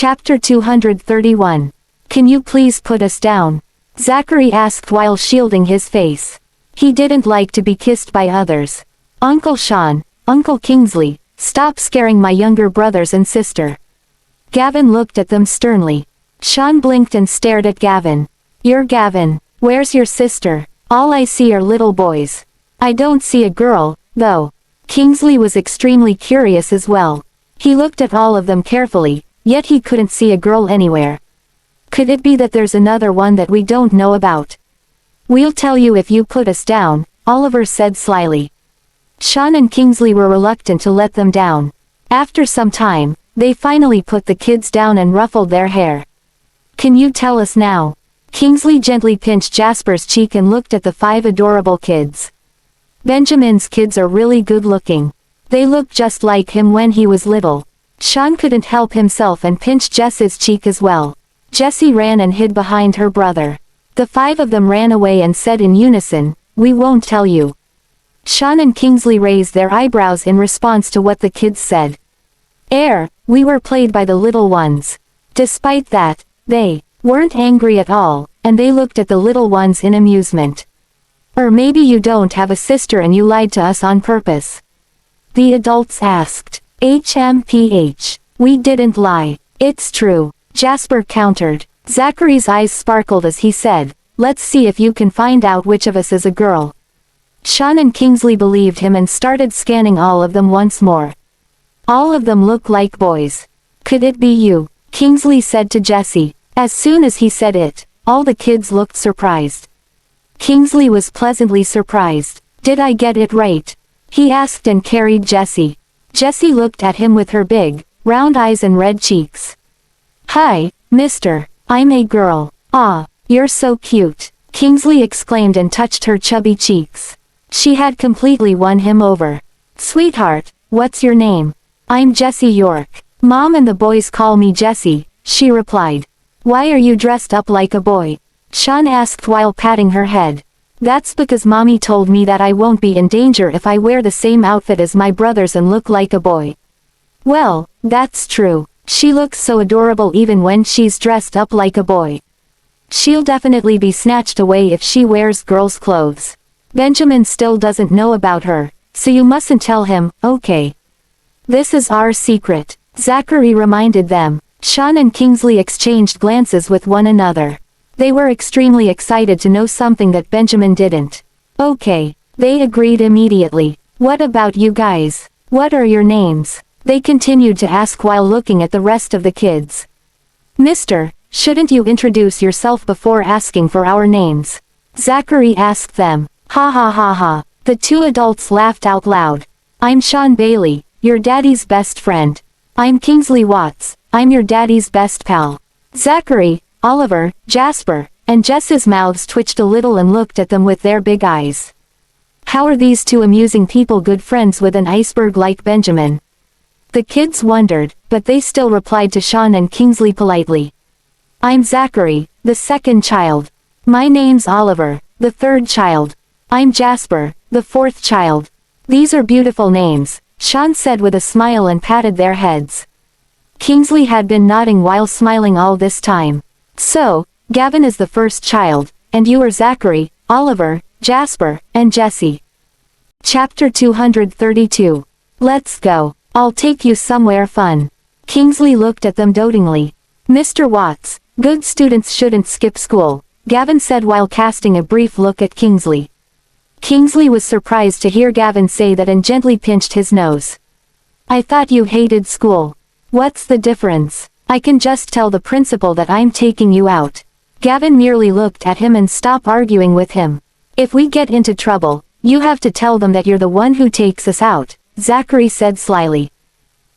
Chapter 231. Can you please put us down? Zachary asked while shielding his face. He didn't like to be kissed by others. Uncle Sean, Uncle Kingsley, stop scaring my younger brothers and sister. Gavin looked at them sternly. Sean blinked and stared at Gavin. You're Gavin. Where's your sister? All I see are little boys. I don't see a girl, though. Kingsley was extremely curious as well. He looked at all of them carefully, yet he couldn't see a girl anywhere. Could it be that there's another one that we don't know about? We'll tell you if you put us down, Oliver said slyly. Sean and Kingsley were reluctant to let them down. After some time, they finally put the kids down and ruffled their hair. Can you tell us now? Kingsley gently pinched Jasper's cheek and looked at the 5 adorable kids. Benjamin's kids are really good looking. They look just like him when he was little. Sean couldn't help himself and pinched Jess's cheek as well. Jessie ran and hid behind her brother. The 5 of them ran away and said in unison, "We won't tell you." Sean and Kingsley raised their eyebrows in response to what the kids said. We were played by the little ones. Despite that, they weren't angry at all, and they looked at the little ones in amusement. Or maybe you don't have a sister and you lied to us on purpose? The adults asked. HMPH. We didn't lie. It's true. Jasper countered. Zachary's eyes sparkled as he said, "Let's see if you can find out which of us is a girl." Sean and Kingsley believed him and started scanning all of them once more. All of them look like boys. Could it be you? Kingsley said to Jessie. As soon as he said it, all the kids looked surprised. Kingsley was pleasantly surprised. Did I get it right? He asked and carried Jessie. Jessie looked at him with her big, round eyes and red cheeks. Hi, mister. I'm a girl. Ah, you're so cute. Kingsley exclaimed and touched her chubby cheeks. She had completely won him over. Sweetheart, what's your name? I'm Jessie York. Mom and the boys call me Jessie, she replied. Why are you dressed up like a boy? Sean asked while patting her head. That's because mommy told me that I won't be in danger if I wear the same outfit as my brothers and look like a boy. Well, that's true. She looks so adorable even when she's dressed up like a boy. She'll definitely be snatched away if she wears girls' clothes. Benjamin still doesn't know about her, so you mustn't tell him, okay? This is our secret, Zachary reminded them. Sean and Kingsley exchanged glances with one another. They were extremely excited to know something that Benjamin didn't. Okay, they agreed immediately. What about you guys? What are your names? They continued to ask while looking at the rest of the kids. Mister, shouldn't you introduce yourself before asking for our names? Zachary asked them. Ha ha ha ha. The 2 adults laughed out loud. I'm Sean Bailey, your daddy's best friend. I'm Kingsley Watts, I'm your daddy's best pal. Zachary, Oliver, Jasper, and Jess's mouths twitched a little and looked at them with their big eyes. How are these 2 amusing people good friends with an iceberg like Benjamin? The kids wondered, but they still replied to Sean and Kingsley politely. I'm Zachary, the 2nd child. My name's Oliver, the 3rd child. I'm Jasper, the 4th child. These are beautiful names, Sean said with a smile and patted their heads. Kingsley had been nodding while smiling all this time. So, Gavin is the 1st child, and you are Zachary, Oliver, Jasper, and Jessie. Chapter 232. Let's go. I'll take you somewhere fun. Kingsley looked at them dotingly. Mr. Watts, good students shouldn't skip school, Gavin said while casting a brief look at Kingsley. Kingsley was surprised to hear Gavin say that and gently pinched his nose. I thought you hated school. What's the difference? I can just tell the principal that I'm taking you out. Gavin merely looked at him and stopped arguing with him. If we get into trouble, you have to tell them that you're the one who takes us out, Zachary said slyly.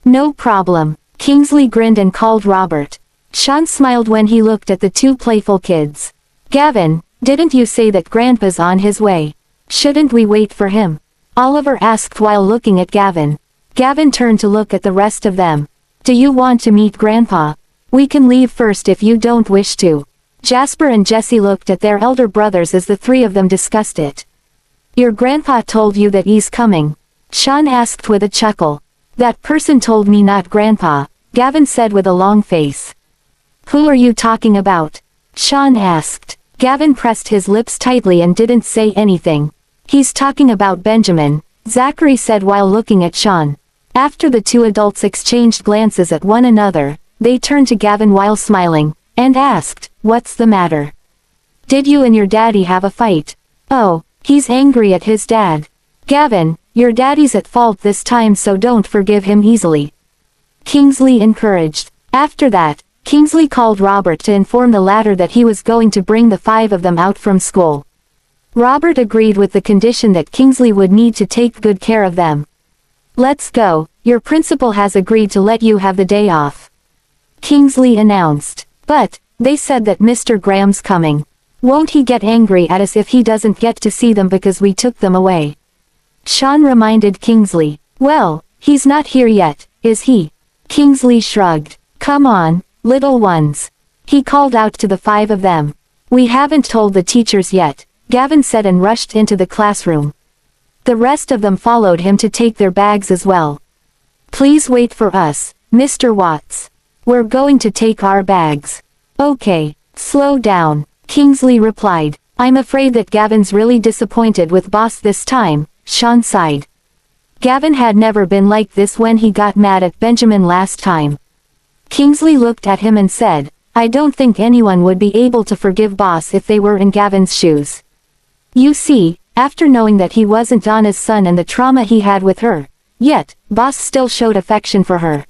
No problem. Kingsley grinned and called Robert. Sean smiled when he looked at the 2 playful kids. Gavin, didn't you say that Grandpa's on his way? Shouldn't we wait for him? Oliver asked while looking at Gavin. Gavin turned to look at the rest of them. Do you want to meet Grandpa? We can leave first if you don't wish to. Jasper and Jessie looked at their elder brothers as the 3 of them discussed it. Your grandpa told you that he's coming? Sean asked with a chuckle. That person told me, not Grandpa, Gavin said with a long face. Who are you talking about? Sean asked. Gavin pressed his lips tightly and didn't say anything. He's talking about Benjamin, Zachary said while looking at Sean. After the two adults exchanged glances at one another, they turned to Gavin while smiling, and asked, "What's the matter? Did you and your daddy have a fight?" "Oh, he's angry at his dad." "Gavin, your daddy's at fault this time, so don't forgive him easily," Kingsley encouraged. After that, Kingsley called Robert to inform the latter that he was going to bring the five of them out from school. Robert agreed with the condition that Kingsley would need to take good care of them. "Let's go, your principal has agreed to let you have the day off," Kingsley announced. "But, they said that Mr. Graham's coming. Won't he get angry at us if he doesn't get to see them because we took them away?" Sean reminded Kingsley. "Well, he's not here yet, is he?" Kingsley shrugged. "Come on, little ones," he called out to the five of them. "We haven't told the teachers yet," Gavin said and rushed into the classroom. The rest of them followed him to take their bags as well. "Please wait for us, Mr. Watts. We're going to take our bags." "Okay, slow down," Kingsley replied. "I'm afraid that Gavin's really disappointed with Boss this time," Sean sighed. Gavin had never been like this when he got mad at Benjamin last time. Kingsley looked at him and said, "I don't think anyone would be able to forgive Boss if they were in Gavin's shoes. You see, after knowing that he wasn't Donna's son and the trauma he had with her, yet, Boss still showed affection for her.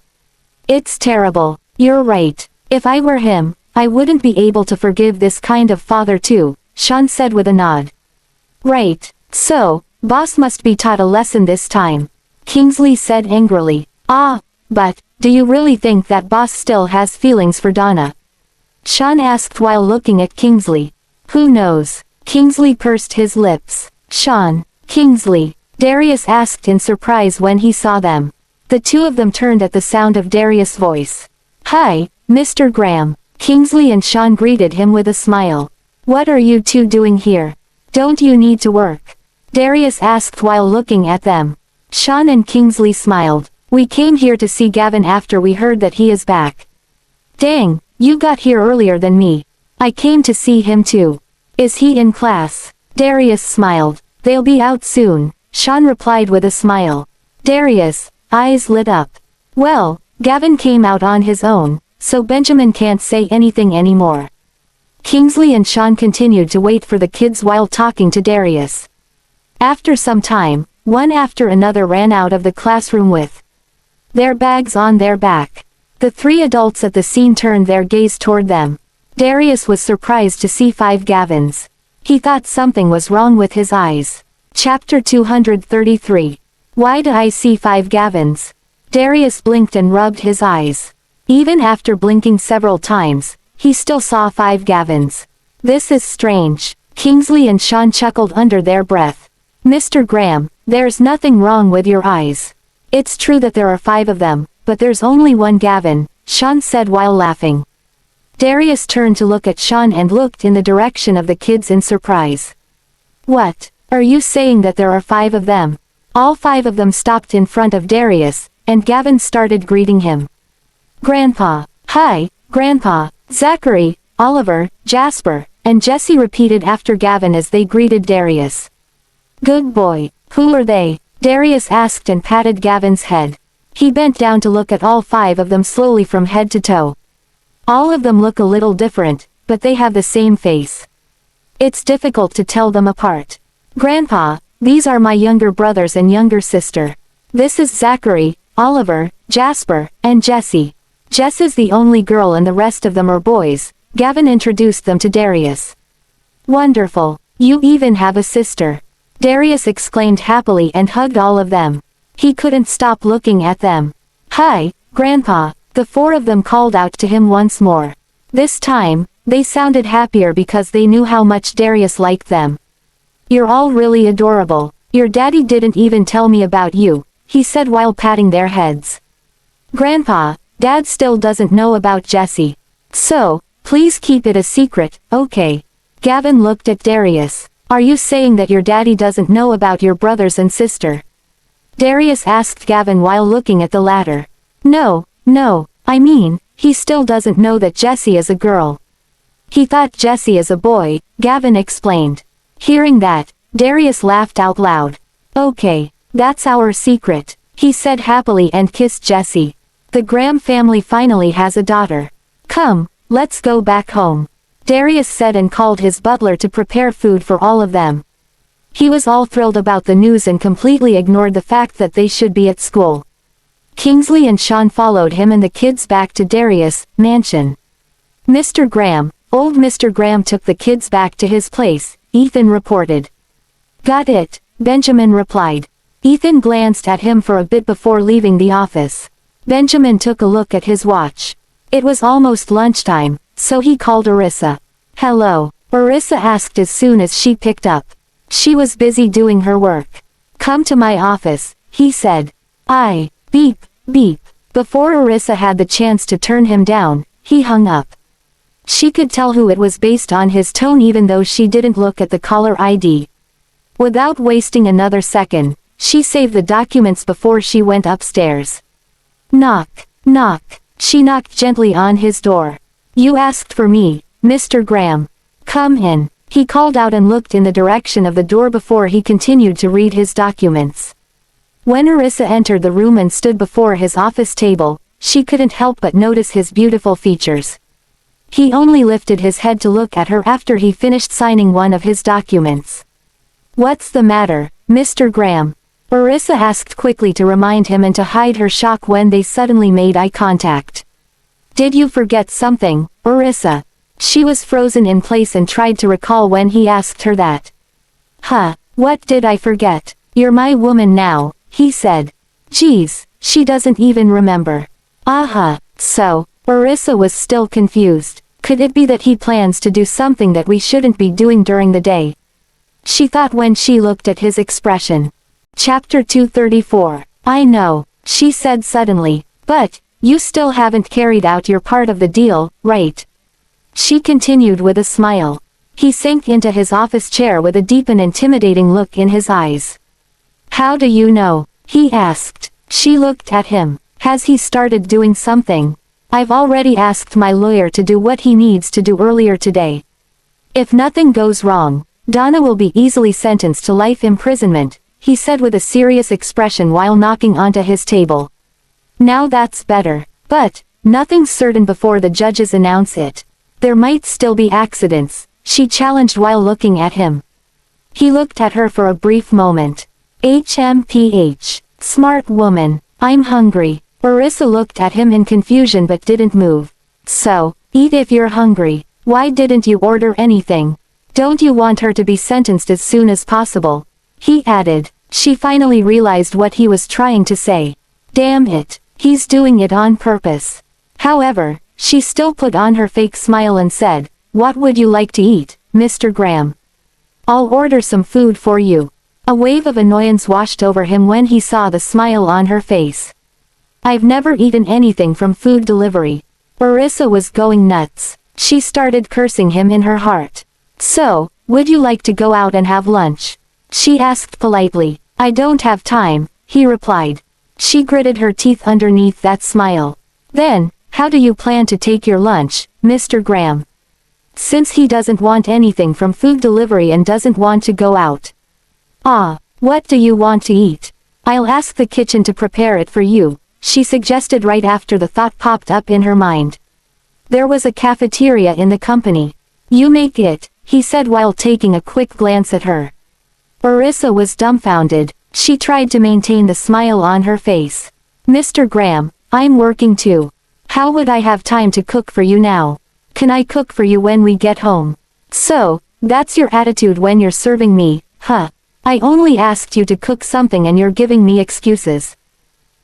It's terrible. You're right. If I were him, I wouldn't be able to forgive this kind of father too," Sean said with a nod. "Right. So, Boss must be taught a lesson this time," Kingsley said angrily. But, do you really think that Boss still has feelings for Donna?" Sean asked while looking at Kingsley. "Who knows?" Kingsley pursed his lips. "Sean, Kingsley," Darius asked in surprise when he saw them. The two of them turned at the sound of Darius' voice. "Hi, Mr. Graham." Kingsley and Sean greeted him with a smile. "What are you two doing here? Don't you need to work?" Darius asked while looking at them. Sean and Kingsley smiled. "We came here to see Gavin after we heard that he is back." "Dang, you got here earlier than me. I came to see him too. Is he in class?" Darius smiled. "They'll be out soon," Sean replied with a smile. Darius' eyes lit up. "Well, Gavin came out on his own, so Benjamin can't say anything anymore." Kingsley and Sean continued to wait for the kids while talking to Darius. After some time, one after another ran out of the classroom with their bags on their back. The three adults at the scene turned their gaze toward them. Darius was surprised to see 5 Gavins. He thought something was wrong with his eyes. Chapter 233. Why do I see 5 Gavins? Darius blinked and rubbed his eyes. Even after blinking several times, he still saw 5 Gavins. This is strange. Kingsley and Sean chuckled under their breath. "Mr. Graham, there's nothing wrong with your eyes. It's true that there are 5 of them, but there's only one Gavin," Sean said while laughing. Darius turned to look at Sean and looked in the direction of the kids in surprise. "What? Are you saying that there are 5 of them?" All 5 of them stopped in front of Darius, and Gavin started greeting him. "Grandpa." "Hi, Grandpa." Zachary, Oliver, Jasper, and Jesse repeated after Gavin as they greeted Darius. "Good boy." "Who are they?" Darius asked and patted Gavin's head. He bent down to look at all 5 of them slowly from head to toe. All of them look a little different, but they have the same face. It's difficult to tell them apart. "Grandpa, these are my younger brothers and younger sister. This is Zachary, Oliver, Jasper, and Jesse. Jess is the only girl and the rest of them are boys," Gavin introduced them to Darius. "Wonderful. You even have a sister." Darius exclaimed happily and hugged all of them. He couldn't stop looking at them. "Hi, Grandpa," the 4 of them called out to him once more. This time, they sounded happier because they knew how much Darius liked them. "You're all really adorable. Your daddy didn't even tell me about you," he said while patting their heads. "Grandpa, Dad still doesn't know about Jesse. So, please keep it a secret, okay?" Gavin looked at Darius. "Are you saying that your daddy doesn't know about your brothers and sister?" Darius asked Gavin while looking at the latter. No, I mean, he still doesn't know that Jesse is a girl. He thought Jesse is a boy, Gavin explained. Hearing that, Darius laughed out loud. Okay, that's our secret, he said happily and kissed Jesse. The Graham family finally has a daughter. Come, let's go back home, Darius said and called his butler to prepare food for all of them. He was all thrilled about the news and completely ignored the fact that they should be at school. Kingsley and Sean followed him and the kids back to Darius' mansion. Mr. Graham, old Mr. Graham took the kids back to his place, Ethan reported. Got it, Benjamin replied. Ethan glanced at him for a bit before leaving the office. Benjamin took a look at his watch. It was almost lunchtime, so he called Arissa. Hello, Arissa asked as soon as she picked up. She was busy doing her work. Come to my office, he said. Beep, beep. Before Arissa had the chance to turn him down, he hung up. She could tell who it was based on his tone even though she didn't look at the caller ID. Without wasting another second, she saved the documents before she went upstairs. Knock, knock. She knocked gently on his door. You asked for me, Mr. Graham. Come in. He called out and looked in the direction of the door before he continued to read his documents. When Arissa entered the room and stood before his office table, she couldn't help but notice his beautiful features. He only lifted his head to look at her after he finished signing one of his documents. What's the matter, Mr. Graham? Arissa asked quickly to remind him and to hide her shock when they suddenly made eye contact. Did you forget something, Arissa? She was frozen in place and tried to recall when he asked her that. What did I forget? You're my woman now, he said. Geez, she doesn't even remember. So, Arissa was still confused. Could it be that he plans to do something that we shouldn't be doing during the day? She thought when she looked at his expression. Chapter 234. I know, she said suddenly, but, you still haven't carried out your part of the deal, right? She continued with a smile. He sank into his office chair with a deep and intimidating look in his eyes. How do you know? He asked. She looked at him. Has he started doing something? I've already asked my lawyer to do what he needs to do earlier today. If nothing goes wrong, Donna will be easily sentenced to life imprisonment, he said with a serious expression while knocking onto his table. Now that's better, but, nothing's certain before the judges announce it. There might still be accidents, she challenged while looking at him. He looked at her for a brief moment. HMPH. Smart woman. I'm hungry. Arissa looked at him in confusion but didn't move. So, eat if you're hungry. Why didn't you order anything? Don't you want her to be sentenced as soon as possible? He added. She finally realized what he was trying to say. Damn it, he's doing it on purpose. However, she still put on her fake smile and said, what would you like to eat, Mr. Graham? I'll order some food for you. A wave of annoyance washed over him when he saw the smile on her face. I've never eaten anything from food delivery. Arissa was going nuts. She started cursing him in her heart. So, would you like to go out and have lunch? She asked politely. I don't have time, he replied. She gritted her teeth underneath that smile. Then, how do you plan to take your lunch, Mr. Graham? Since he doesn't want anything from food delivery and doesn't want to go out. What do you want to eat? I'll ask the kitchen to prepare it for you, she suggested right after the thought popped up in her mind. There was a cafeteria in the company. You make it, he said while taking a quick glance at her. Arissa was dumbfounded. She tried to maintain the smile on her face. Mr. Graham, I'm working too. How would I have time to cook for you now? Can I cook for you when we get home? So, that's your attitude when you're serving me, huh? I only asked you to cook something and you're giving me excuses.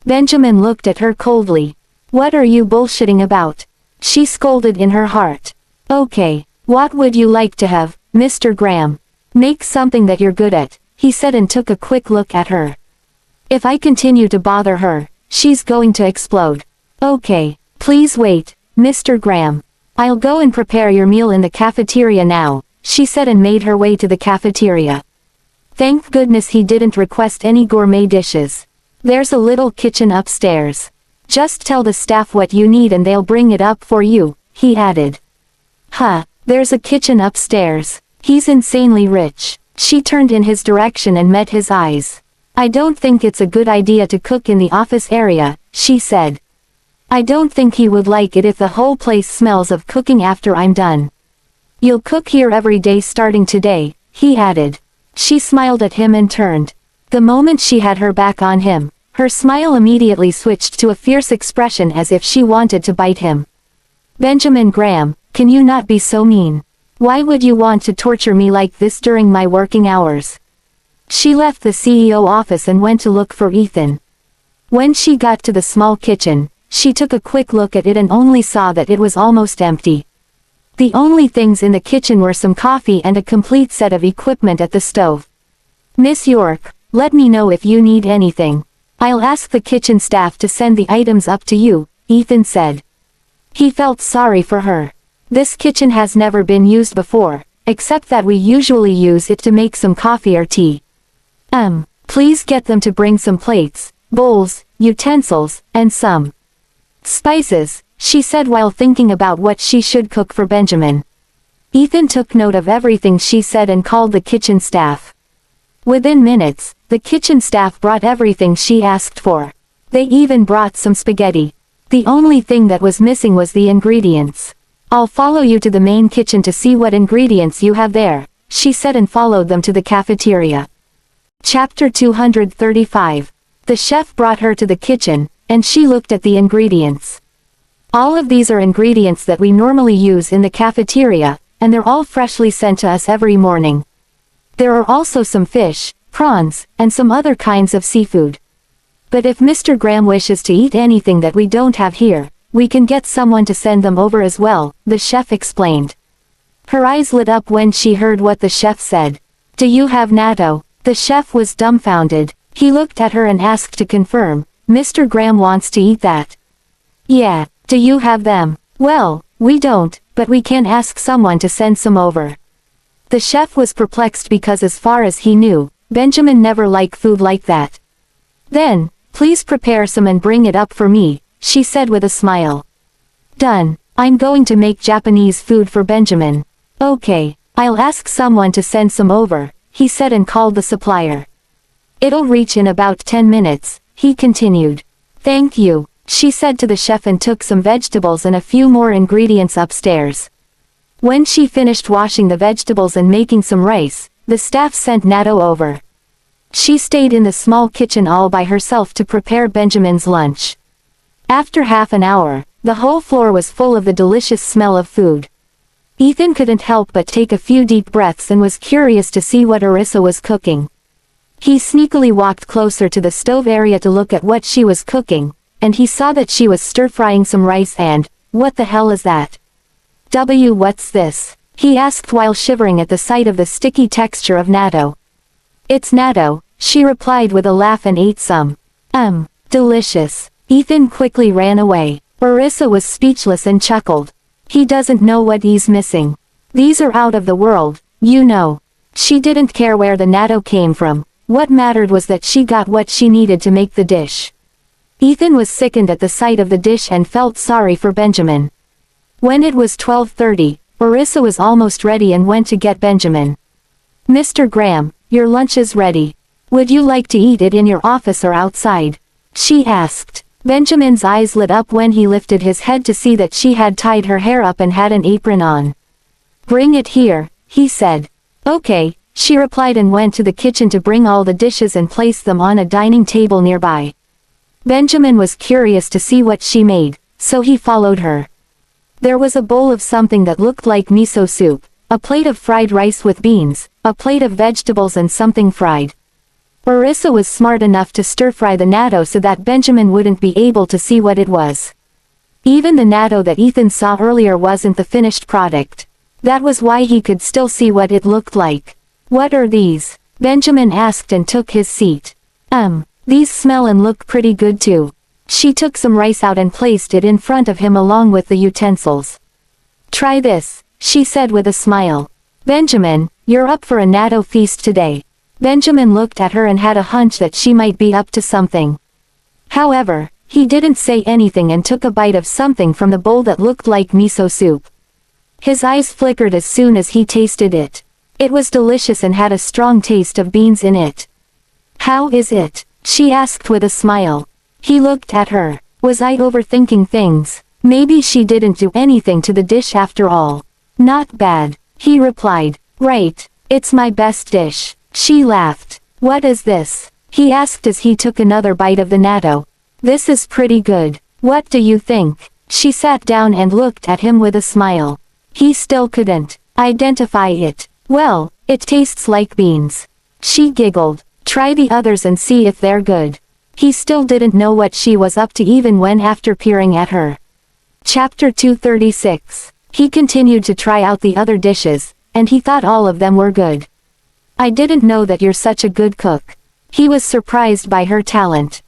Benjamin looked at her coldly. What are you bullshitting about? She scolded in her heart. Okay, what would you like to have, Mr. Graham? Make something that you're good at, he said and took a quick look at her. If I continue to bother her, she's going to explode. Okay, please wait, Mr. Graham. I'll go and prepare your meal in the cafeteria now, she said and made her way to the cafeteria. Thank goodness he didn't request any gourmet dishes. There's a little kitchen upstairs. Just tell the staff what you need and they'll bring it up for you, he added. Huh, there's a kitchen upstairs. He's insanely rich. She turned in his direction and met his eyes. I don't think it's a good idea to cook in the office area, she said. I don't think he would like it if the whole place smells of cooking after I'm done. You'll cook here every day starting today, he added. She smiled at him and turned. The moment she had her back on him, her smile immediately switched to a fierce expression as if she wanted to bite him. Benjamin Graham, can you not be so mean? Why would you want to torture me like this during my working hours? She left the CEO office and went to look for Ethan. When she got to the small kitchen, she took a quick look at it and only saw that it was almost empty. The only things in the kitchen were some coffee and a complete set of equipment at the stove. Miss York, let me know if you need anything. I'll ask the kitchen staff to send the items up to you, Ethan said. He felt sorry for her. This kitchen has never been used before, except that we usually use it to make some coffee or tea. Please get them to bring some plates, bowls, utensils, and some spices, she said while thinking about what she should cook for Benjamin. Ethan took note of everything she said and called the kitchen staff. Within minutes, the kitchen staff brought everything she asked for. They even brought some spaghetti. The only thing that was missing was the ingredients. I'll follow you to the main kitchen to see what ingredients you have there, she said and followed them to the cafeteria. Chapter 235. The chef brought her to the kitchen, and she looked at the ingredients. All of these are ingredients that we normally use in the cafeteria, and they're all freshly sent to us every morning. There are also some fish, prawns, and some other kinds of seafood. But if Mr. Graham wishes to eat anything that we don't have here, we can get someone to send them over as well, the chef explained. Her eyes lit up when she heard what the chef said. Do you have natto? The chef was dumbfounded. He looked at her and asked to confirm, Mr. Graham wants to eat that. Yeah, do you have them? Well, we don't, but we can ask someone to send some over. The chef was perplexed because as far as he knew, Benjamin never liked food like that. Then, please prepare some and bring it up for me, she said with a smile. Done. I'm going to make Japanese food for Benjamin. Okay, I'll ask someone to send some over, he said and called the supplier. It'll reach in about 10 minutes, he continued. Thank you, she said to the chef and took some vegetables and a few more ingredients upstairs. When she finished washing the vegetables and making some rice, the staff sent natto over. She stayed in the small kitchen all by herself to prepare Benjamin's lunch. After half an hour, the whole floor was full of the delicious smell of food. Ethan couldn't help but take a few deep breaths and was curious to see what Arissa was cooking. He sneakily walked closer to the stove area to look at what she was cooking, and he saw that she was stir-frying some rice and, what the hell is that? What's this? He asked while shivering at the sight of the sticky texture of natto. It's natto, she replied with a laugh and ate some. Delicious. Ethan quickly ran away. Arissa was speechless and chuckled. He doesn't know what he's missing. These are out of the world, you know. She didn't care where the natto came from. What mattered was that she got what she needed to make the dish. Ethan was sickened at the sight of the dish and felt sorry for Benjamin. When it was 12:30, Arissa was almost ready and went to get Benjamin. Mr. Graham, your lunch is ready. Would you like to eat it in your office or outside? She asked. Benjamin's eyes lit up when he lifted his head to see that she had tied her hair up and had an apron on. Bring it here, he said. Okay, she replied and went to the kitchen to bring all the dishes and place them on a dining table nearby. Benjamin was curious to see what she made, so he followed her. There was a bowl of something that looked like miso soup, a plate of fried rice with beans, a plate of vegetables and something fried. Arissa was smart enough to stir-fry the natto so that Benjamin wouldn't be able to see what it was. Even the natto that Ethan saw earlier wasn't the finished product. That was why he could still see what it looked like. What are these? Benjamin asked and took his seat. These smell and look pretty good too. She took some rice out and placed it in front of him along with the utensils. Try this, she said with a smile. Benjamin, you're up for a natto feast today. Benjamin looked at her and had a hunch that she might be up to something. However, He didn't say anything and took a bite of something from the bowl that looked like miso soup. His eyes flickered as soon as he tasted it. It was delicious and had a strong taste of beans in it. "How is it?" she asked with a smile. He looked at her. Was I overthinking things? Maybe she didn't do anything to the dish after all. "Not bad," he replied. "Right, it's my best dish." She laughed. "What is this?" he asked as he took another bite of the natto. "This is pretty good. What do you think?" She sat down and looked at him with a smile. He still couldn't identify it. "Well, it tastes like beans." She giggled. "Try the others and see if they're good." He still didn't know what she was up to even when after peering at her. Chapter 236. He continued to try out the other dishes, and he thought all of them were good. "I didn't know that you're such a good cook." He was surprised by her talent.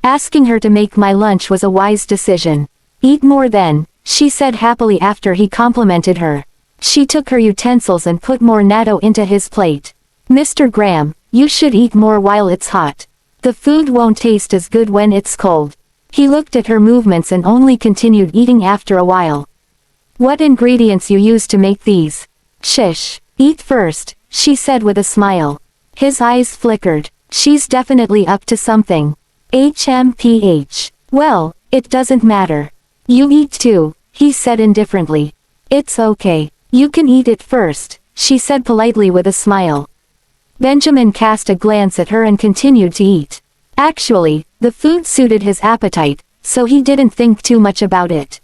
Asking her to make my lunch was a wise decision. "Eat more then," she said happily after he complimented her. She took her utensils and put more natto into his plate. "Mr. Graham, you should eat more while it's hot. The food won't taste as good when it's cold." He looked at her movements and only continued eating after a while. "What ingredients you use to make these?" "Shish, eat first," she said with a smile. His eyes flickered. She's definitely up to something. HMPH. "Well, it doesn't matter. You eat too," he said indifferently. "It's okay. You can eat it first," she said politely with a smile. Benjamin cast a glance at her and continued to eat. Actually, the food suited his appetite, so he didn't think too much about it.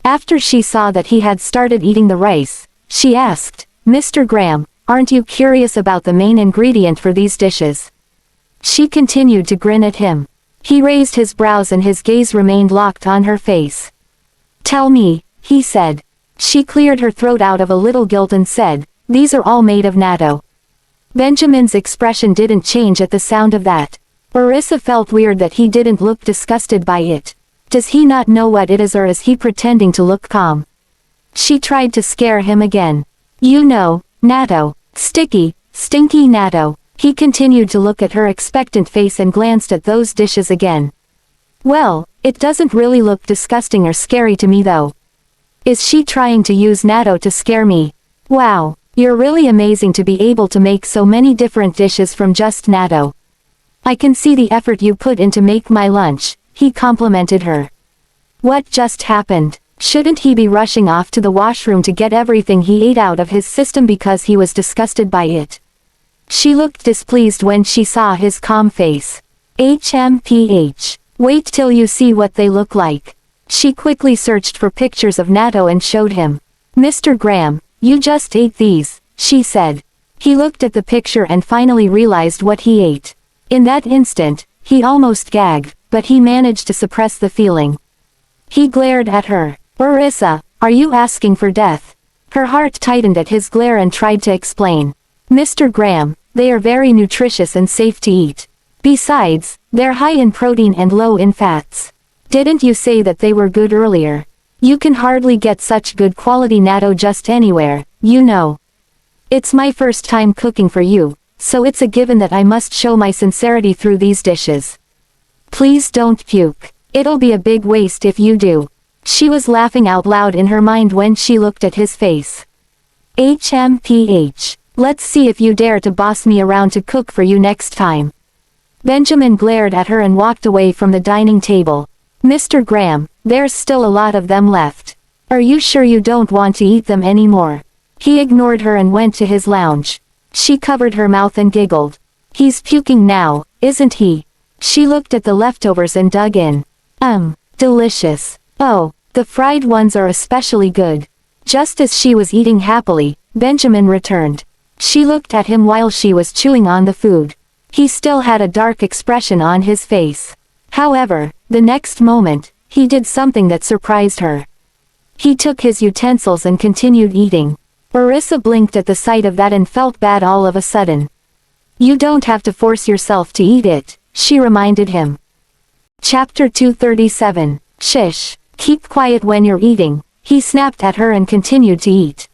After she saw that he had started eating the rice, she asked, "Mr. Graham, aren't you curious about the main ingredient for these dishes?" She continued to grin at him. He raised his brows and his gaze remained locked on her face. "Tell me," he said. She cleared her throat out of a little guilt and said, "These are all made of natto." Benjamin's expression didn't change at the sound of that. Orissa felt weird that he didn't look disgusted by it. Does he not know what it is, or is he pretending to look calm? She tried to scare him again. "You know, natto. Sticky, stinky natto." He continued to look at her expectant face and glanced at those dishes again. "Well, it doesn't really look disgusting or scary to me though." Is she trying to use natto to scare me? "Wow, you're really amazing to be able to make so many different dishes from just natto. I can see the effort you put in to make my lunch," he complimented her. What just happened? Shouldn't he be rushing off to the washroom to get everything he ate out of his system because he was disgusted by it? She looked displeased when she saw his calm face. HMPH. Wait till you see what they look like. She quickly searched for pictures of natto and showed him. "Mr. Graham, you just ate these," she said. He looked at the picture and finally realized what he ate. In that instant, he almost gagged, but he managed to suppress the feeling. He glared at her. "Orissa, are you asking for death?" Her heart tightened at his glare and tried to explain. "Mr. Graham, they are very nutritious and safe to eat. Besides, they're high in protein and low in fats. Didn't you say that they were good earlier? You can hardly get such good quality natto just anywhere, you know. It's my first time cooking for you, so it's a given that I must show my sincerity through these dishes. Please don't puke. It'll be a big waste if you do." She was laughing out loud in her mind when she looked at his face. HMPH. Let's see if you dare to boss me around to cook for you next time. Benjamin glared at her and walked away from the dining table. "Mr. Graham, there's still a lot of them left. Are you sure you don't want to eat them anymore?" He ignored her and went to his lounge. She covered her mouth and giggled. "He's puking now, isn't he?" She looked at the leftovers and dug in. Delicious. Oh, the fried ones are especially good." Just as she was eating happily, Benjamin returned. She looked at him while she was chewing on the food. He still had a dark expression on his face. However, the next moment, he did something that surprised her. He took his utensils and continued eating. Orissa blinked at the sight of that and felt bad all of a sudden. "You don't have to force yourself to eat it," she reminded him. Chapter 237. Shish. Keep quiet when you're eating, he snapped at her and continued to eat.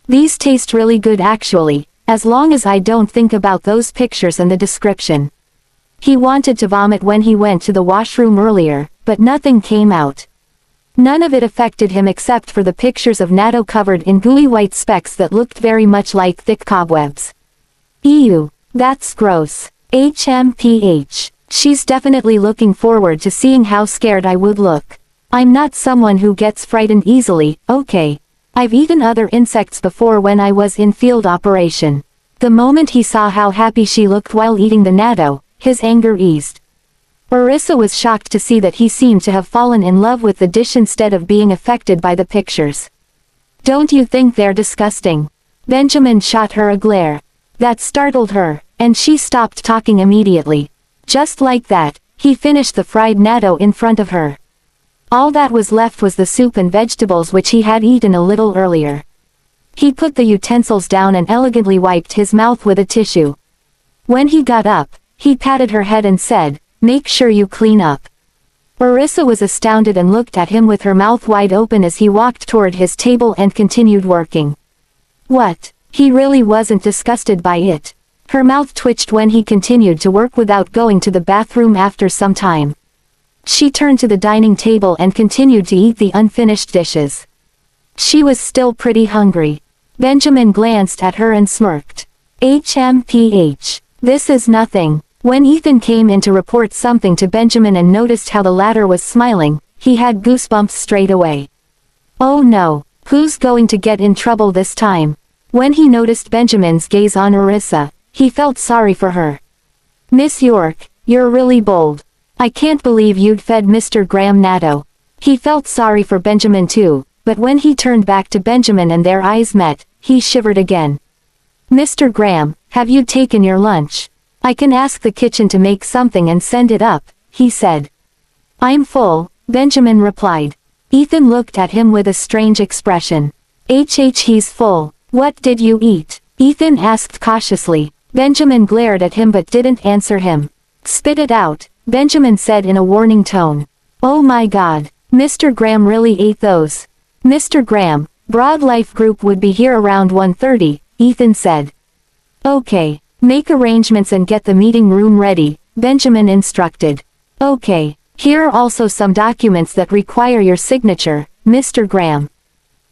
"These taste really good actually, as long as I don't think about those pictures and the description." He wanted to vomit when he went to the washroom earlier, but nothing came out. None of it affected him except for the pictures of Natto covered in gooey white specks that looked very much like thick cobwebs. Ew, that's gross. HMPH. She's definitely looking forward to seeing how scared I would look. I'm not someone who gets frightened easily, okay. I've eaten other insects before when I was in field operation. The moment he saw how happy she looked while eating the natto, his anger eased. Orissa was shocked to see that he seemed to have fallen in love with the dish instead of being affected by the pictures. Don't you think they're disgusting? Benjamin shot her a glare. That startled her, and she stopped talking immediately. Just like that, he finished the fried natto in front of her. All that was left was the soup and vegetables which he had eaten a little earlier. He put the utensils down and elegantly wiped his mouth with a tissue. When he got up, he patted her head and said, "Make sure you clean up." Orissa was astounded and looked at him with her mouth wide open as he walked toward his table and continued working. What? He really wasn't disgusted by it. Her mouth twitched when he continued to work without going to the bathroom after some time. She turned to the dining table and continued to eat the unfinished dishes. She was still pretty hungry. Benjamin glanced at her and smirked. HMPH. This is nothing. When Ethan came in to report something to Benjamin and noticed how the latter was smiling, he had goosebumps straight away. Oh no, who's going to get in trouble this time? When he noticed Benjamin's gaze on Orissa, he felt sorry for her. Miss York, you're really bold. I can't believe you'd fed Mr. Graham natto. He felt sorry for Benjamin too, but when he turned back to Benjamin and their eyes met, he shivered again. Mr. Graham, have you taken your lunch? I can ask the kitchen to make something and send it up, he said. I'm full, Benjamin replied. Ethan looked at him with a strange expression. He's full. What did you eat? Ethan asked cautiously. Benjamin glared at him but didn't answer him. Spit it out, Benjamin said in a warning tone. Oh my God, Mr. Graham really ate those. Mr. Graham, Broad Life Group would be here around 1:30, Ethan said. Okay, make arrangements and get the meeting room ready, Benjamin instructed. Okay, here are also some documents that require your signature, Mr. Graham.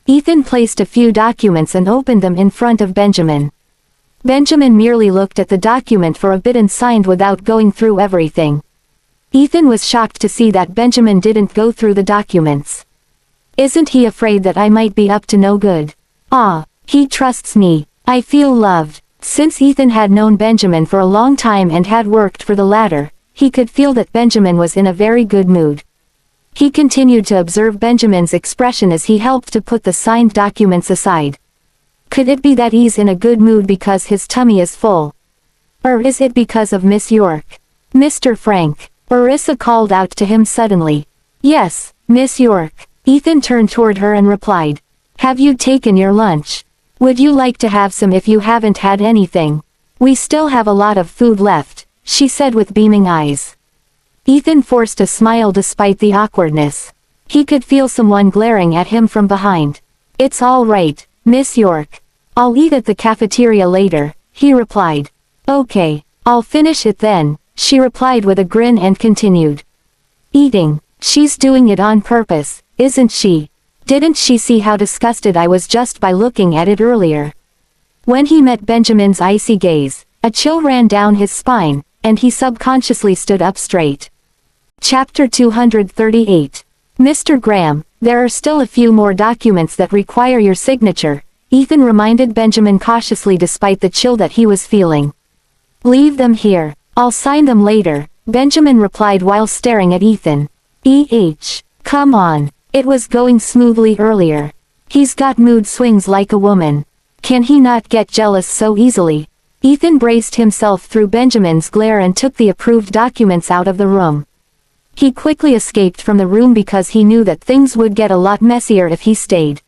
Ethan placed a few documents and opened them in front of Benjamin. Benjamin merely looked at the document for a bit and signed without going through everything. Ethan was shocked to see that Benjamin didn't go through the documents. Isn't he afraid that I might be up to no good? Ah, he trusts me. I feel loved. Since Ethan had known Benjamin for a long time and had worked for the latter, he could feel that Benjamin was in a very good mood. He continued to observe Benjamin's expression as he helped to put the signed documents aside. Could it be that he's in a good mood because his tummy is full? Or is it because of Miss York? Mr. Frank, Orissa called out to him suddenly. Yes, Miss York. Ethan turned toward her and replied. Have you taken your lunch? Would you like to have some if you haven't had anything? We still have a lot of food left, she said with beaming eyes. Ethan forced a smile despite the awkwardness. He could feel someone glaring at him from behind. It's all right, Miss York. I'll eat at the cafeteria later, he replied. Okay, I'll finish it then, she replied with a grin and continued. Eating, she's doing it on purpose, isn't she? Didn't she see how disgusted I was just by looking at it earlier? When he met Benjamin's icy gaze, a chill ran down his spine, and he subconsciously stood up straight. Chapter 238. Mr. Graham, there are still a few more documents that require your signature, Ethan reminded Benjamin cautiously despite the chill that he was feeling. Leave them here, I'll sign them later, Benjamin replied while staring at Ethan. Come on. It was going smoothly earlier. He's got mood swings like a woman. Can he not get jealous so easily? Ethan braced himself through Benjamin's glare and took the approved documents out of the room. He quickly escaped from the room because he knew that things would get a lot messier if he stayed.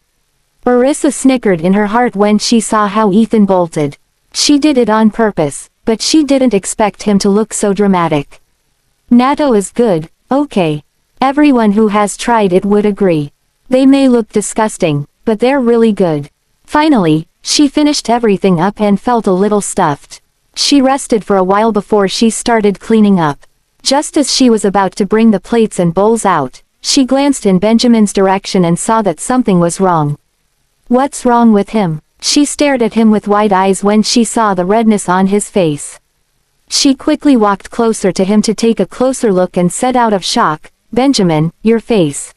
Orissa snickered in her heart when she saw how Ethan bolted. She did it on purpose, but she didn't expect him to look so dramatic. Natto is good, okay. Everyone who has tried it would agree. They may look disgusting, but they're really good. Finally, she finished everything up and felt a little stuffed. She rested for a while before she started cleaning up. Just as she was about to bring the plates and bowls out, she glanced in Benjamin's direction and saw that something was wrong. What's wrong with him? She stared at him with wide eyes when she saw the redness on his face. She quickly walked closer to him to take a closer look and said out of shock, "Benjamin, your face."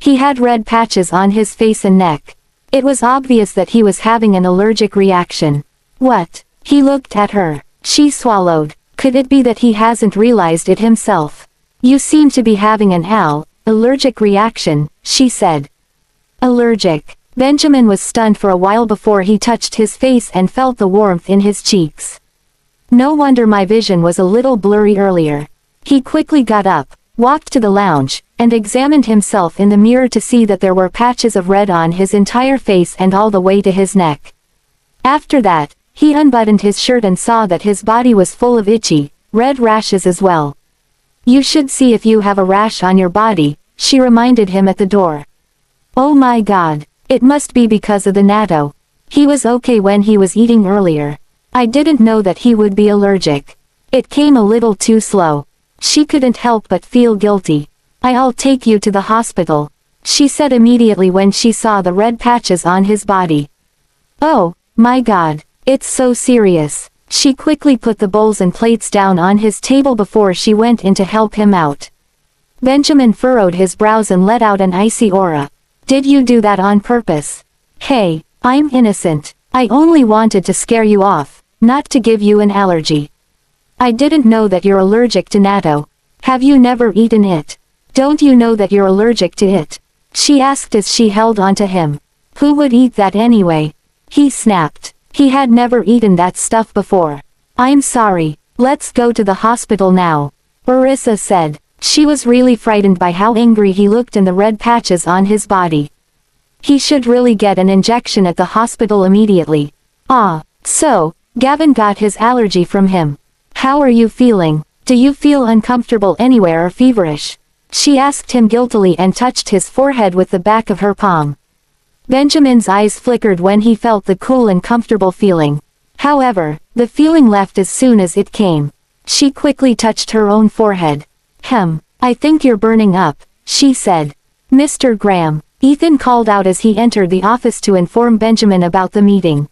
He had red patches on his face and neck. It was obvious that he was having an allergic reaction. What? He looked at her. She swallowed. Could it be that he hasn't realized it himself? "You seem to be having an allergic reaction," she said. Allergic. Benjamin was stunned for a while before he touched his face and felt the warmth in his cheeks. No wonder my vision was a little blurry earlier. He quickly got up, walked to the lounge, and examined himself in the mirror to see that there were patches of red on his entire face and all the way to his neck. After that, he unbuttoned his shirt and saw that his body was full of itchy, red rashes as well. "You should see if you have a rash on your body," she reminded him at the door. Oh my God. It must be because of the natto. He was okay when he was eating earlier. I didn't know that he would be allergic. It came a little too slow. She couldn't help but feel guilty. "I'll take you to the hospital," she said immediately when she saw the red patches on his body. Oh, my God, it's so serious. She quickly put the bowls and plates down on his table before she went in to help him out. Benjamin furrowed his brows and let out an icy aura. "Did you do that on purpose?" "Hey, I'm innocent. I only wanted to scare you off, not to give you an allergy. I didn't know that you're allergic to natto. Have you never eaten it? Don't you know that you're allergic to it?" she asked as she held onto him. "Who would eat that anyway?" He snapped. He had never eaten that stuff before. "I'm sorry, let's go to the hospital now," Orissa said. She was really frightened by how angry he looked and the red patches on his body. He should really get an injection at the hospital immediately. So, Gavin got his allergy from him. "How are you feeling? Do you feel uncomfortable anywhere or feverish?" she asked him guiltily and touched his forehead with the back of her palm. Benjamin's eyes flickered when he felt the cool and comfortable feeling. However, the feeling left as soon as it came. She quickly touched her own forehead. "I think you're burning up," she said. "Mr. Graham," Ethan called out as he entered the office to inform Benjamin about the meeting.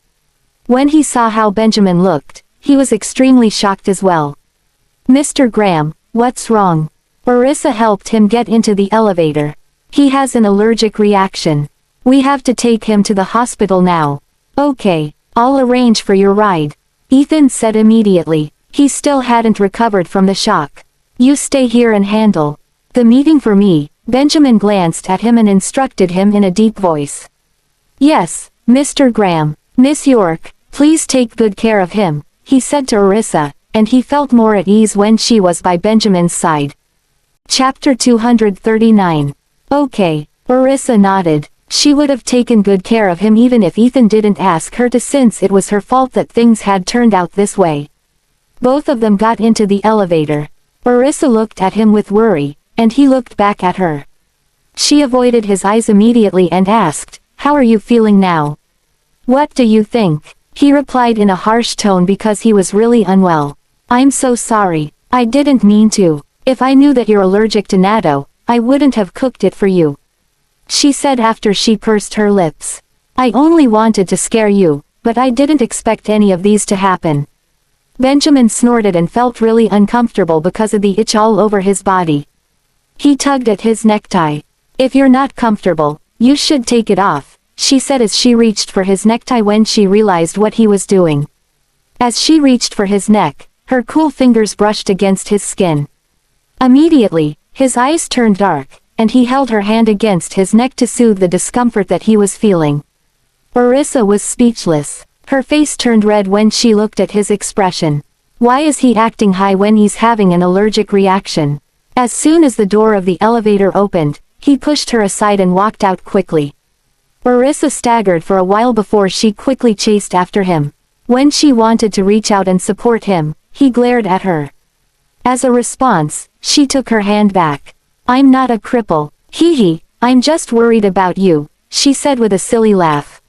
When he saw how Benjamin looked, he was extremely shocked as well. "Mr. Graham, what's wrong?" Orissa helped him get into the elevator. "He has an allergic reaction. We have to take him to the hospital now." "Okay, I'll arrange for your ride," Ethan said immediately. He still hadn't recovered from the shock. "You stay here and handle the meeting for me." Benjamin glanced at him and instructed him in a deep voice. "Yes, Mr. Graham. Miss York, please take good care of him," he said to Orissa, and he felt more at ease when she was by Benjamin's side. Chapter 239. Okay, Orissa nodded. She would have taken good care of him even if Ethan didn't ask her to, since it was her fault that things had turned out this way. Both of them got into the elevator. Orissa looked at him with worry, and he looked back at her. She avoided his eyes immediately and asked, "How are you feeling now?" "What do you think?" he replied in a harsh tone because he was really unwell. "I'm so sorry. I didn't mean to. If I knew that you're allergic to natto, I wouldn't have cooked it for you," she said after she pursed her lips. "I only wanted to scare you, but I didn't expect any of these to happen." Benjamin snorted and felt really uncomfortable because of the itch all over his body. He tugged at his necktie. "If you're not comfortable, you should take it off," she said as she reached for his necktie when she realized what he was doing. As she reached for his neck, her cool fingers brushed against his skin. Immediately, his eyes turned dark, and he held her hand against his neck to soothe the discomfort that he was feeling. Orissa was speechless. Her face turned red when she looked at his expression. Why is he acting high when he's having an allergic reaction? As soon as the door of the elevator opened, he pushed her aside and walked out quickly. Orissa staggered for a while before she quickly chased after him. When she wanted to reach out and support him, he glared at her. As a response, she took her hand back. "I'm not a cripple. Hee, I'm just worried about you," she said with a silly laugh.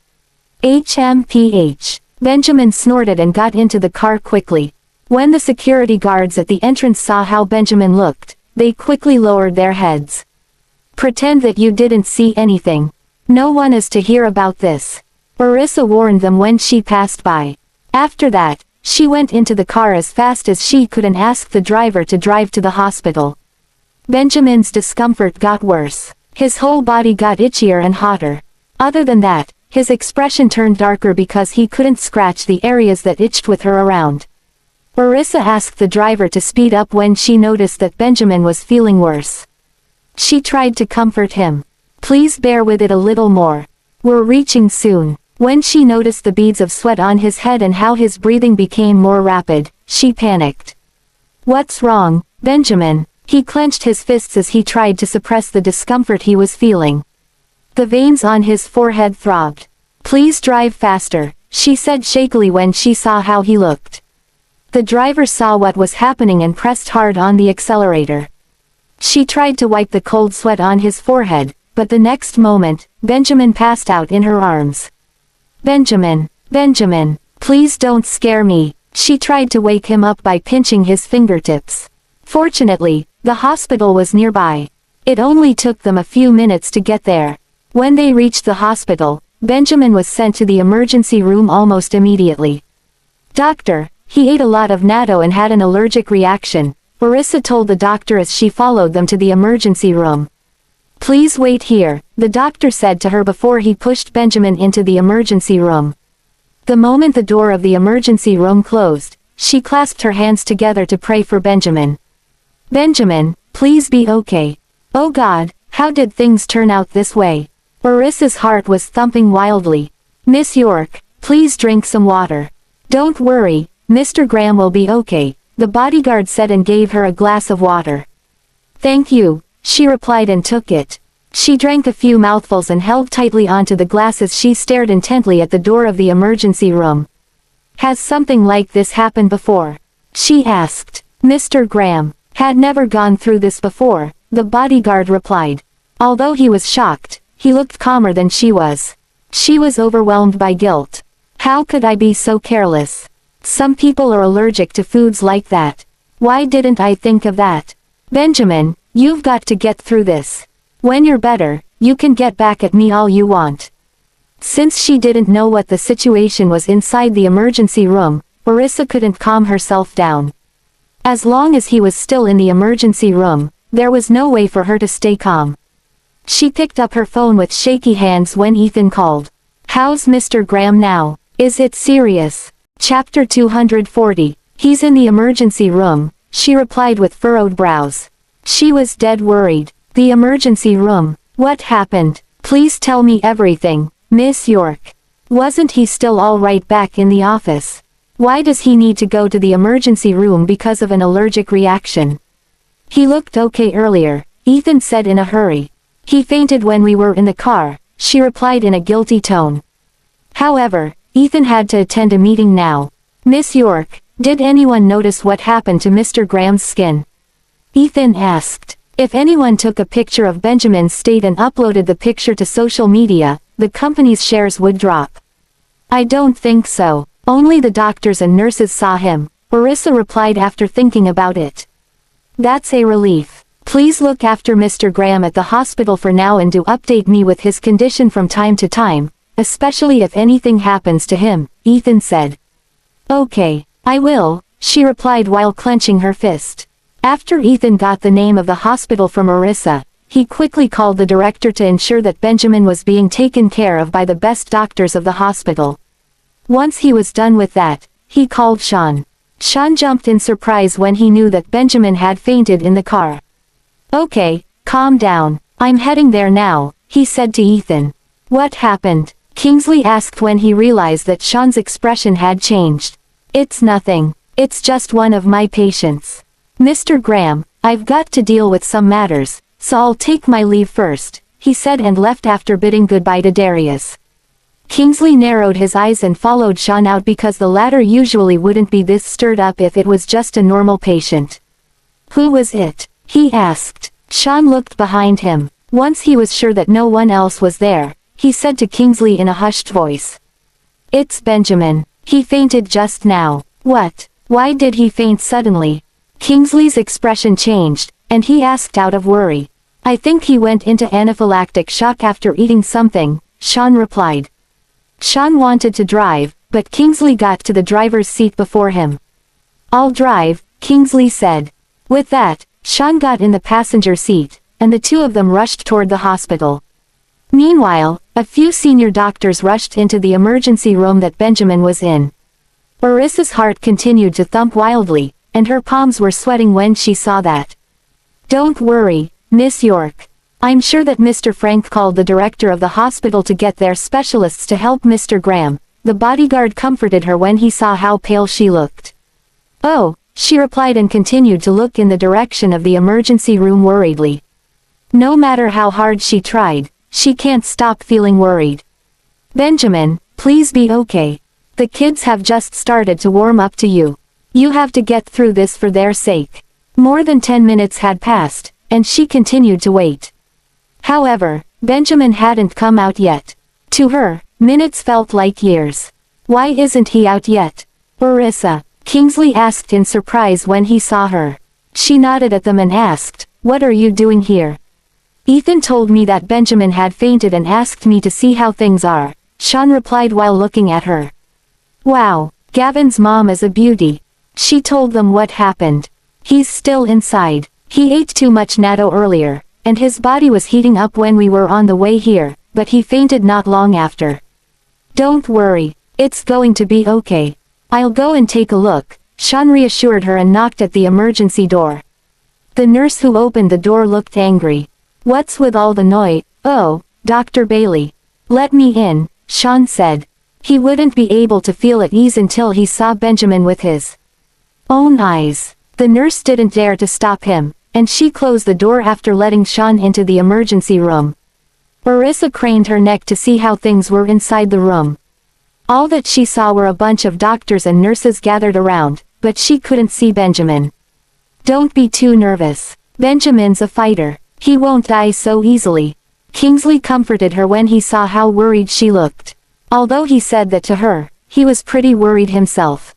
HMPH. Benjamin snorted and got into the car quickly. When the security guards at the entrance saw how Benjamin looked, they quickly lowered their heads. Pretend that you didn't see anything. No one is to hear about this. Orissa warned them when she passed by. After that, she went into the car as fast as she could and asked the driver to drive to the hospital. Benjamin's discomfort got worse. His whole body got itchier and hotter. Other than that, his expression turned darker because he couldn't scratch the areas that itched with her around. Orissa asked the driver to speed up when she noticed that Benjamin was feeling worse. She tried to comfort him. Please bear with it a little more. We're reaching soon. When she noticed the beads of sweat on his head and how his breathing became more rapid, she panicked. What's wrong, Benjamin? He clenched his fists as he tried to suppress the discomfort he was feeling. The veins on his forehead throbbed. Please drive faster, she said shakily when she saw how he looked. The driver saw what was happening and pressed hard on the accelerator. She tried to wipe the cold sweat on his forehead, but the next moment, Benjamin passed out in her arms. Benjamin, Benjamin, please don't scare me. She tried to wake him up by pinching his fingertips. Fortunately, the hospital was nearby. It only took them a few minutes to get there. When they reached the hospital, Benjamin was sent to the emergency room almost immediately. Doctor, he ate a lot of natto and had an allergic reaction, Orissa told the doctor as she followed them to the emergency room. Please wait here, the doctor said to her before he pushed Benjamin into the emergency room. The moment the door of the emergency room closed, she clasped her hands together to pray for Benjamin. Benjamin, please be okay. Oh God, how did things turn out this way? Orissa's heart was thumping wildly. Miss York, please drink some water. Don't worry, Mr. Graham will be okay, the bodyguard said and gave her a glass of water. Thank you, she replied and took it. She drank a few mouthfuls and held tightly onto the glass as she stared intently at the door of the emergency room. Has something like this happened before? She asked. Mr. Graham had never gone through this before, the bodyguard replied. Although he was shocked, he looked calmer than she was. She was overwhelmed by guilt. How could I be so careless? Some people are allergic to foods like that. Why didn't I think of that? Benjamin, you've got to get through this. When you're better, you can get back at me all you want. Since she didn't know what the situation was inside the emergency room, Orissa couldn't calm herself down. As long as he was still in the emergency room, there was no way for her to stay calm. She picked up her phone with shaky hands when Ethan called. How's Mr. Graham now? Is it serious? Chapter 240. He's in the emergency room, she replied with furrowed brows. She was dead worried. The emergency room. What happened? Please tell me everything, Miss York. Wasn't he still all right back in the office? Why does he need to go to the emergency room because of an allergic reaction? He looked okay earlier, Ethan said in a hurry. He fainted when we were in the car, she replied in a guilty tone. However, Ethan had to attend a meeting now. Miss York, did anyone notice what happened to Mr. Graham's skin? Ethan asked. If anyone took a picture of Benjamin's state and uploaded the picture to social media, the company's shares would drop. I don't think so. Only the doctors and nurses saw him, Orissa replied after thinking about it. That's a relief. Please look after Mr. Graham at the hospital for now and do update me with his condition from time to time, especially if anything happens to him, Ethan said. Okay, I will, she replied while clenching her fist. After Ethan got the name of the hospital from Orissa, he quickly called the director to ensure that Benjamin was being taken care of by the best doctors of the hospital. Once he was done with that, he called Sean. Sean jumped in surprise when he knew that Benjamin had fainted in the car. Okay, calm down, I'm heading there now, he said to Ethan. What happened? Kingsley asked when he realized that Sean's expression had changed. It's nothing, it's just one of my patients. Mr. Graham, I've got to deal with some matters, so I'll take my leave first, he said and left after bidding goodbye to Darius. Kingsley narrowed his eyes and followed Sean out because the latter usually wouldn't be this stirred up if it was just a normal patient. Who was it? He asked. Sean looked behind him. Once he was sure that no one else was there, he said to Kingsley in a hushed voice. It's Benjamin. He fainted just now. What? Why did he faint suddenly? Kingsley's expression changed, and he asked out of worry. I think he went into anaphylactic shock after eating something, Sean replied. Sean wanted to drive, but Kingsley got to the driver's seat before him. I'll drive, Kingsley said. With that, Sean got in the passenger seat, and the two of them rushed toward the hospital. Meanwhile, a few senior doctors rushed into the emergency room that Benjamin was in. Orissa's heart continued to thump wildly, and her palms were sweating when she saw that. Don't worry, Miss York. I'm sure that Mr. Frank called the director of the hospital to get their specialists to help Mr. Graham. The bodyguard comforted her when he saw how pale she looked. Oh, she replied and continued to look in the direction of the emergency room worriedly. No matter how hard she tried, she can't stop feeling worried. Benjamin, please be okay. The kids have just started to warm up to you. You have to get through this for their sake. More than 10 minutes had passed, and she continued to wait. However, Benjamin hadn't come out yet. To her, minutes felt like years. Why isn't he out yet? Orissa, Kingsley asked in surprise when he saw her. She nodded at them and asked, what are you doing here? Ethan told me that Benjamin had fainted and asked me to see how things are, Sean replied while looking at her. Wow, Gavin's mom is a beauty. She told them what happened. He's still inside. He ate too much natto earlier, and his body was heating up when we were on the way here, but he fainted not long after. Don't worry, it's going to be okay. I'll go and take a look, Sean reassured her and knocked at the emergency door. The nurse who opened the door looked angry. What's with all the noise? Oh, Dr. Bailey. Let me in, Sean said. He wouldn't be able to feel at ease until he saw Benjamin with his own eyes. The nurse didn't dare to stop him, and she closed the door after letting Sean into the emergency room. Orissa craned her neck to see how things were inside the room. All that she saw were a bunch of doctors and nurses gathered around, but she couldn't see Benjamin. Don't be too nervous. Benjamin's a fighter. He won't die so easily. Kingsley comforted her when he saw how worried she looked. Although he said that to her, he was pretty worried himself.